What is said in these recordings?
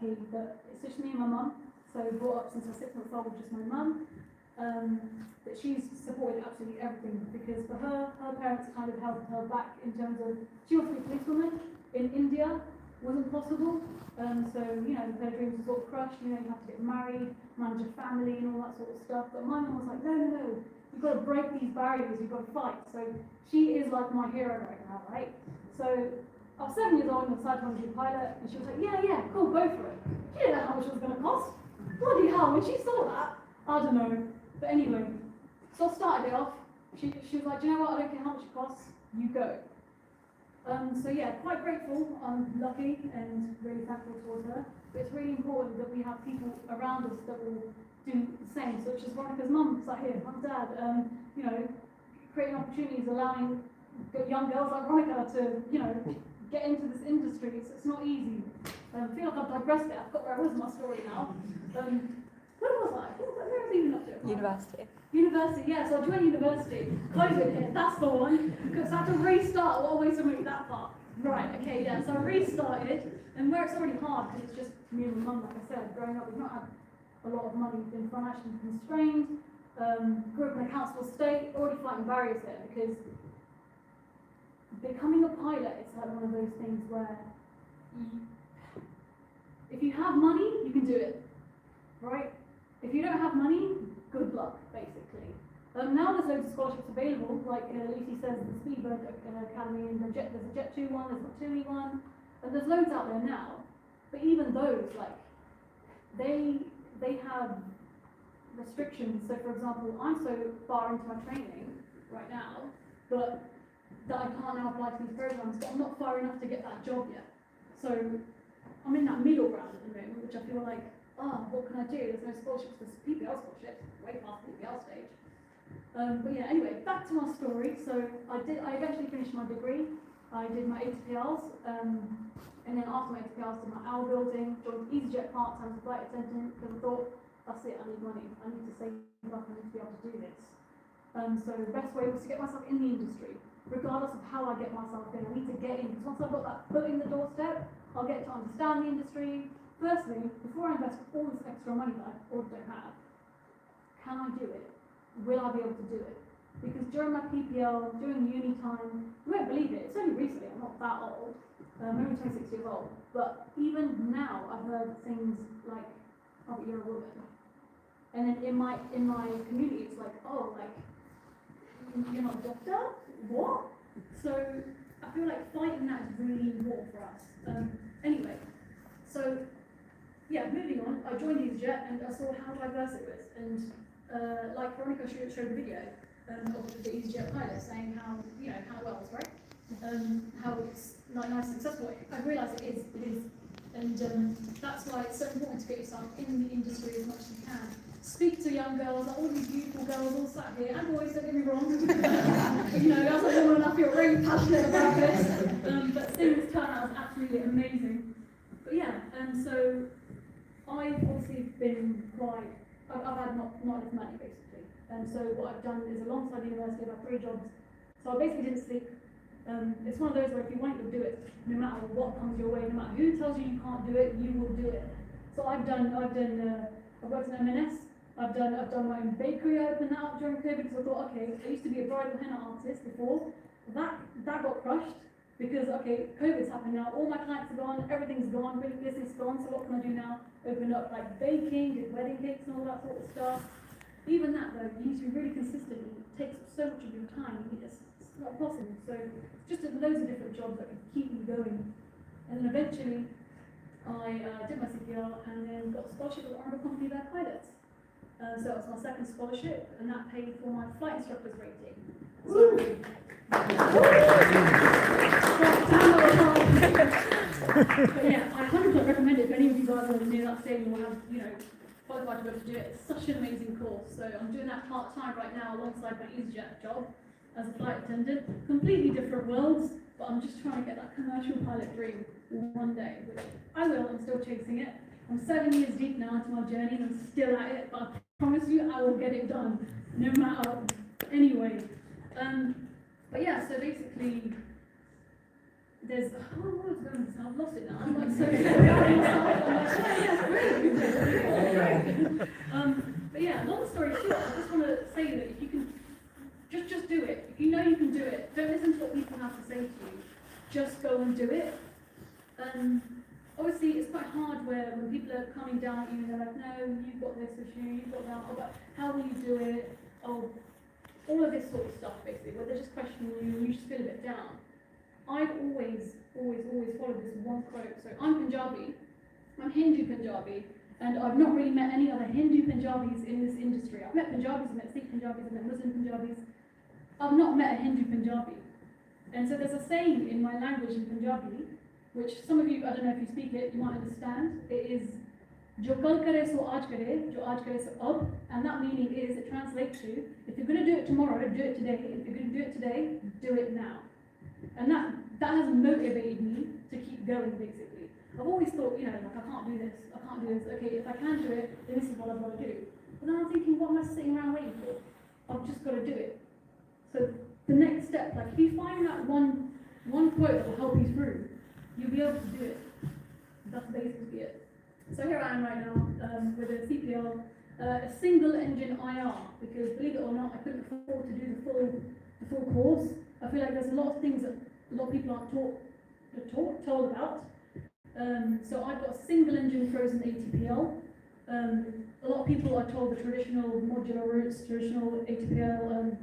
lucky that it's just me and my mum, so brought up since I was 6 months old with just my mum. That she's supported absolutely everything, because for her parents kind of held her back in terms of, she wants to be a policewoman in India, wasn't possible. So, you know, her dreams were sort of crushed, you know, you have to get married, manage a family and all that sort of stuff. But my mum was like, no, you've got to break these barriers, you've got to fight. So she is like my hero right now, right? So I was 7 years old and decided to be a pilot, and she was like, yeah, cool, go for it. She didn't know how much it was going to cost. Bloody hell, when she saw that, I don't know. But anyway, so I started it off. She was like, do you know what, I don't care how much it costs, you go. So yeah, quite grateful, I'm lucky and really thankful towards her. But it's really important that we have people around us that will do the same, such as Veronica's mum sat here, mum, dad, you know, creating opportunities, allowing young girls like Veronica to, you know, get into this industry. It's not easy. I feel like I've digressed it, I've got where I was in my story now. Where was I? Where was I even up to? University, yeah, so I joined university. COVID hit, that's the one. Because I had to restart. What a waste of money that part. Right, okay, yeah, so I restarted. And where it's already hard, because it's just me and my mum, like I said, growing up, we've not had a lot of money, been financially constrained. Grew up in a council estate, already fighting barriers there, because becoming a pilot is like one of those things where if you have money, you can do it, right? If you don't have money, good luck, basically. Now there's loads of scholarships available, like Lucy says, the Speedbird Academy, and there's a Jet 2 one, there's a TUI one, and there's loads out there now. But even those, like, they have restrictions. So, for example, I'm so far into my training right now, but that I can't now apply to these programs, but I'm not far enough to get that job yet. So I'm in that middle ground at the moment, which I feel like, what can I do? There's no scholarships, there's PPL scholarships, way past the PPL stage. But yeah, anyway, back to my story. So I eventually finished my degree. I did my ATPLs, and then after my ATPLs, did my hour building, joined EasyJet part-time as a flight attendant, because I thought, that's it, I need money. I need to save up, I need to be able to do this. So the best way was to get myself in the industry. Regardless of how I get myself in, I need to get in, because once I've got that foot in the doorstep, I'll get to understand the industry. Firstly, before I invest all this extra money that I already don't have, can I do it? Will I be able to do it? Because during my PPL, during uni time, you won't believe it, it's only recently, I'm not that old, I'm only 26 years old, but even now I've heard things like, oh, but you're a woman. And then in my community, it's like, oh, like, you're not a doctor? What? So I feel like fighting that is really important for us. Anyway, so yeah, moving on, I joined EasyJet and I saw how diverse it was. And like Veronica showed a video of the EasyJet pilot saying how, you know, how well it's right, how it's like nice and successful. I realise it is. And that's why it's so important to get yourself in the industry as much as you can. Speak to young girls, like all these beautiful girls all sat here, and boys, don't get me wrong. You know, as a woman, I feel really passionate about this. But seeing this turnout was absolutely amazing. But yeah, so I've obviously been quite, I've had not enough money basically. And so what I've done is alongside university, I've had 3 jobs. So I basically didn't sleep. It's one of those where if you want it, you'll do it. No matter what comes your way, no matter who tells you you can't do it, you will do it. So I've worked in M&S. I've done my own bakery. I opened that up during COVID because I thought, okay, I used to be a bridal henna artist before. That got crushed because, okay, COVID's happened now. All my clients are gone, everything's gone, business is gone. So what can I do now? Open up like baking, did wedding cakes and all that sort of stuff. Even that though, you need to be really consistent. It takes up so much of your time. It's not possible. So just loads of different jobs that can keep me going. And then eventually, I did my CPL and then got a scholarship with Honourable Company of Air Pilots. So it was my second scholarship, and that paid for my flight instructor's rating. So, but yeah, I 100% recommend it if any of you guys are near that stage and have, you know, qualified to be able to do it. It's such an amazing course. So I'm doing that part-time right now alongside my EasyJet job as a flight attendant. Completely different worlds, but I'm just trying to get that commercial pilot dream one day, which I will. I'm still chasing it. I'm 7 years deep now into my journey and I'm still at it, but I promise you I will get it done, no matter what. Anyway, but yeah, so basically, there's, what was going on? I've lost it now. I'm like so sorry. do it. If you know you can do it, don't listen to what people have to say to you. Just go and do it. Obviously, it's quite hard when people are coming down at you and they're like, no, you've got this issue, you've got that, oh, but how will you do it? Oh, all of this sort of stuff, basically, where they're just questioning you and you just feel a bit down. I've always followed this one quote. So I'm Punjabi, I'm Hindu Punjabi, and I've not really met any other Hindu Punjabis in this industry. I've met Punjabis, I've met Sikh Punjabis, I've met Muslim Punjabis. I've not met a Hindu Punjabi. And so there's a saying in my language in Punjabi, which some of you, I don't know if you speak it, you might understand. It is, Jo kal kare so aaj kare, jo aaj kare so ab. And that meaning is, it translates to, if you're going to do it tomorrow, do it today. If you're going to do it today, do it now. And that has motivated me to keep going, basically. I've always thought, like, I can't do this. Okay, if I can do it, then this is what I've got to do. But then I'm thinking, what am I sitting around waiting for? I've just got to do it. So the next step, like, if you find that one quote that will help you through, you'll be able to do it. That's basically it. So here I am right now with a CPL, a single engine IR, because believe it or not, I couldn't afford to do the full course. I feel like there's a lot of things that a lot of people aren't told about. So I've got a single engine frozen ATPL. A lot of people are told the traditional modular routes, traditional ATPL,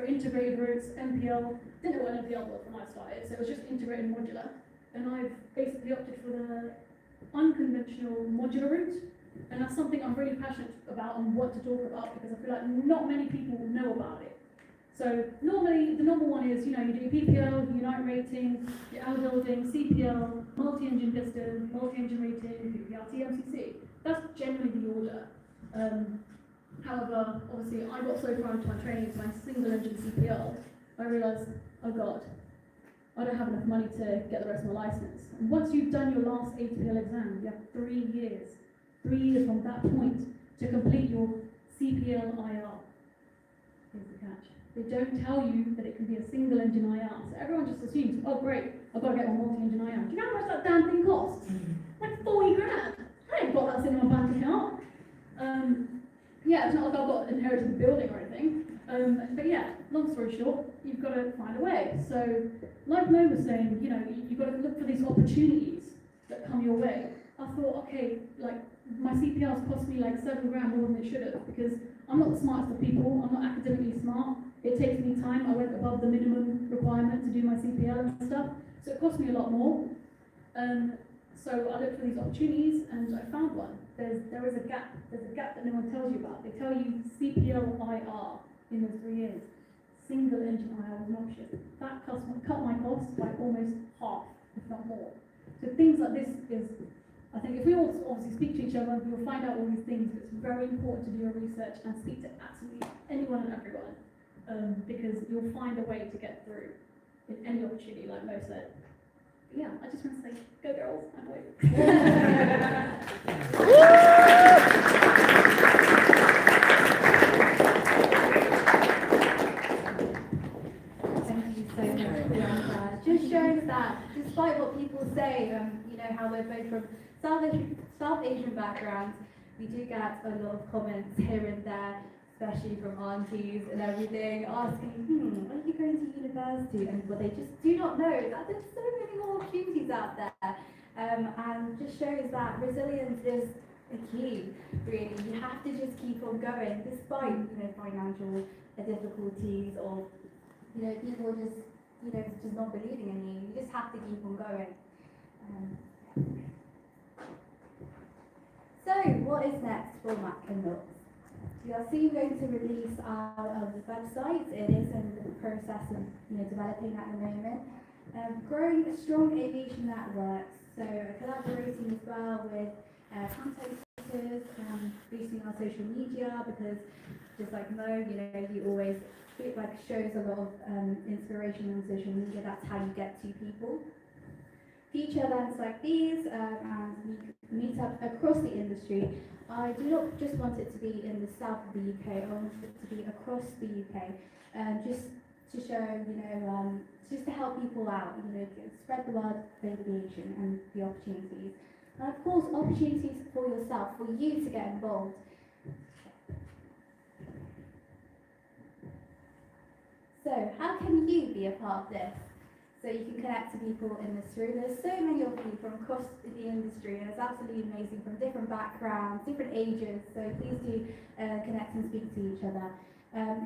integrated routes, MPL. Didn't know what an MPL was when I started, so it was just integrated modular. And I've basically opted for the unconventional modular route, and that's something I'm really passionate about and want to talk about because I feel like not many people know about it. So normally the normal one is, you do PPL, Unite rating, your L building, CPL, multi-engine piston, multi-engine rating, PPL, TMCC. That's generally the order. However, obviously I got so far into my training to my single engine CPL, I realised, oh God, I don't have enough money to get the rest of my license. And once you've done your last ATPL exam, you have 3 years. 3 years from that point to complete your CPL IR. Here's the catch. They don't tell you that it can be a single engine IR. So everyone just assumes, oh great, I've got to get my multi-engine IR. Do you know how much that damn thing costs? Like 40 grand. I ain't got that sitting in my bank account. Yeah, it's not like I've got inherited the building or anything. But yeah, long story short, you've got to find a way. So, like Mo was saying, you've got to look for these opportunities that come your way. I thought, okay, like my CPL's cost me like 7 grand more than it should have because I'm not the smartest of people. I'm not academically smart. It takes me time. I went above the minimum requirement to do my CPL and stuff, so it cost me a lot more. So I looked for these opportunities and I found one. There is a gap. There's a gap that no one tells you about. They tell you CPL IR in those 3 years. Single engine IR was an option. That cut my costs by almost half, if not more. So things like this is, I think if we all obviously speak to each other, you'll find out all these things, but it's very important to do your research and speak to absolutely anyone and everyone, because you'll find a way to get through in any opportunity, like Mo said. But yeah, I just want to say, go girls, I'm waiting. Thank you so much for that. Just shows that despite what people say, how we're both from South Asian backgrounds, we do get a lot of comments here and there, especially from aunties and everything, asking, are you going to university? And what they just do not know is that there's so many more opportunities out there. And just shows that resilience is the key, really. You have to just keep on going, despite, financial difficulties or, people just not believing in you. You just have to keep on going. So, what is next for Mach and Mills? We are soon going to release our website. It is in the process of developing at the moment. Growing a strong aviation network, so collaborating as well with content creators, boosting our social media, because just like Mo, he always shows a lot of inspiration on social media. That's how you get to people. Future events like these and meet up across the industry. I do not just want it to be in the south of the UK, I want it to be across the UK, just to show, just to help people out, spread the word of aviation and the opportunities. And of course, opportunities for yourself, for you to get involved. So how can you be a part of this? So you can connect to people in this room. There's so many of you from across the industry, and it's absolutely amazing, from different backgrounds, different ages. So please do connect and speak to each other.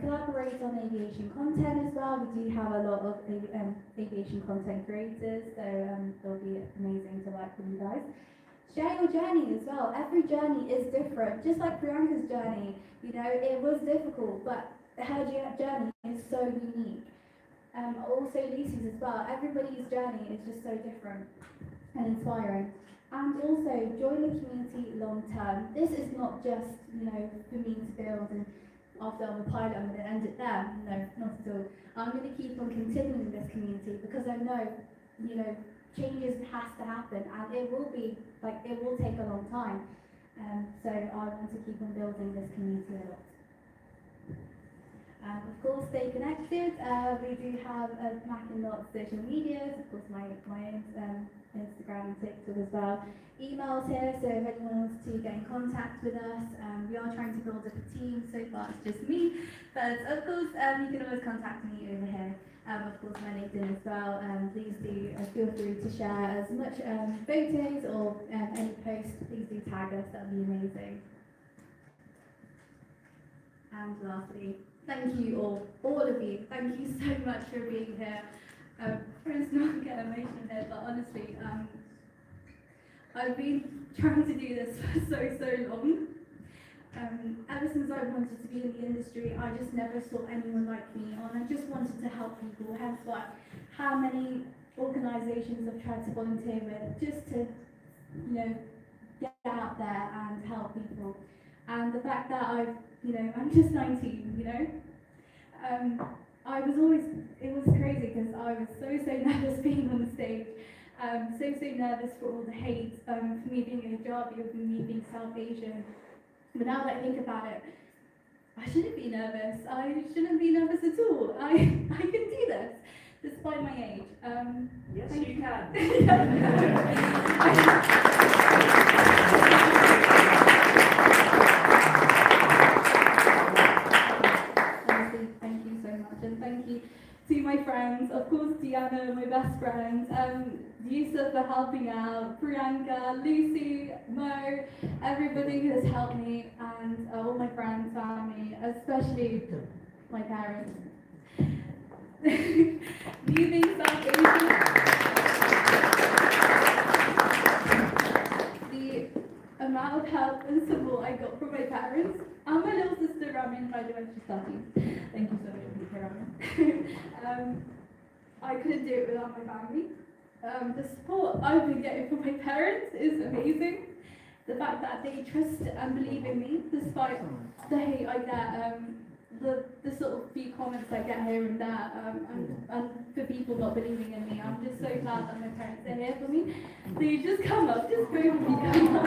Collaborate on aviation content as well. We do have a lot of aviation content creators, so it'll be amazing to work with you guys. Share your journey as well. Every journey is different, just like Priyanka's journey. You know, it was difficult, but her journey is so unique. Also Lucy's as well. Everybody's journey is just so different and inspiring. And also join the community long term. This is not just, you know, for me to build and after I'm a pilot I'm going to end it there. No, not at all. I'm going to keep on continuing this community because I know, you know, changes has to happen, and it will be, like, it will take a long time. So I want to keep on building this community a lot. Of course, stay connected. We do have Mach and Lots social medias, of course my own Instagram and TikTok as well. Emails here, so if anyone wants to get in contact with us, we are trying to build up a team. So far it's just me, but of course you can always contact me over here. Of course my LinkedIn as well. Please do feel free to share as much photos or any posts. Please do tag us, that would be amazing. And lastly, thank you all of you. Thank you so much for being here. Friends, not get emotional here, but honestly, I've been trying to do this for so long. Ever since I wanted to be in the industry, I just never saw anyone like me, and I just wanted to help people. Hence why, how many organisations I've tried to volunteer with, just to, you know, get out there and help people. And the fact that I'm just 19, you know. I was always, it was crazy because I was so nervous being on the stage, so nervous for all the hate, for me being a hijabi, for me being South Asian. But now that I think about it, I shouldn't be nervous. I shouldn't be nervous at all. I can do this, despite my age. Yes, you can. Thank you so much, and thank you to my friends, of course Diana, my best friend, Yusuf for helping out, Priyanka, Lucy, Mo, everybody who has helped me, and all my friends, family, especially my parents. Leaving South Asia, the amount of help and support I got from my parents, and my little sister Ramin, by the way, she's 13. Thank you so much for being here, Ramin. I couldn't do it without my family. The support I've been getting from my parents is amazing. The fact that they trust and believe in me, despite the hate I get, the sort of few comments I get here and there, and for people not believing in me. I'm just so glad that my parents are here for me. So you just come up, just go with me, come up.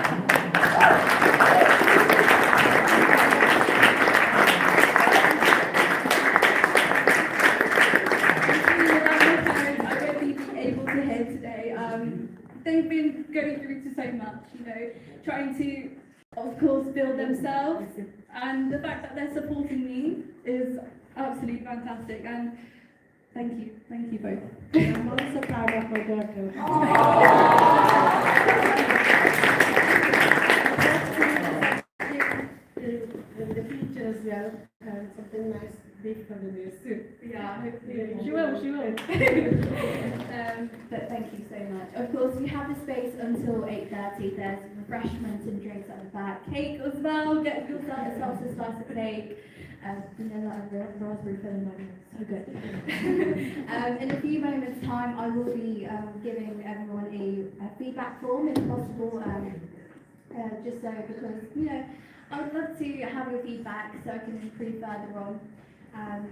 They've been going through to so much, you know, trying to, of course, build themselves, and the fact that they're supporting me is absolutely fantastic, and thank you both. I'm also proud of my daughter. In the future as well, something nice, big for the new soup. Yeah, hopefully. She will. But thank you so much. Of course, we have the space until 8:30. There's refreshments and drinks at the back. Cake as well. Get yourself a slice of cake. That raspberry filling one, so good. In a few moments' time, I will be giving everyone a feedback form, if possible. Just so, because, you know, I would love to have your feedback so I can improve further on,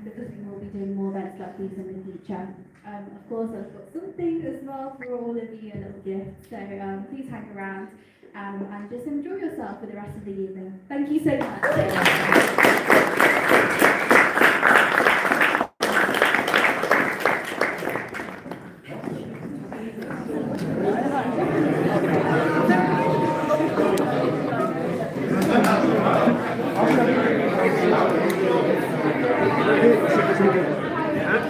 because we will be doing more events like these in the future. Of course, I've got something as well for all of you, a little gift, so please hang around and just enjoy yourself for the rest of the evening. Thank you so much. Yeah.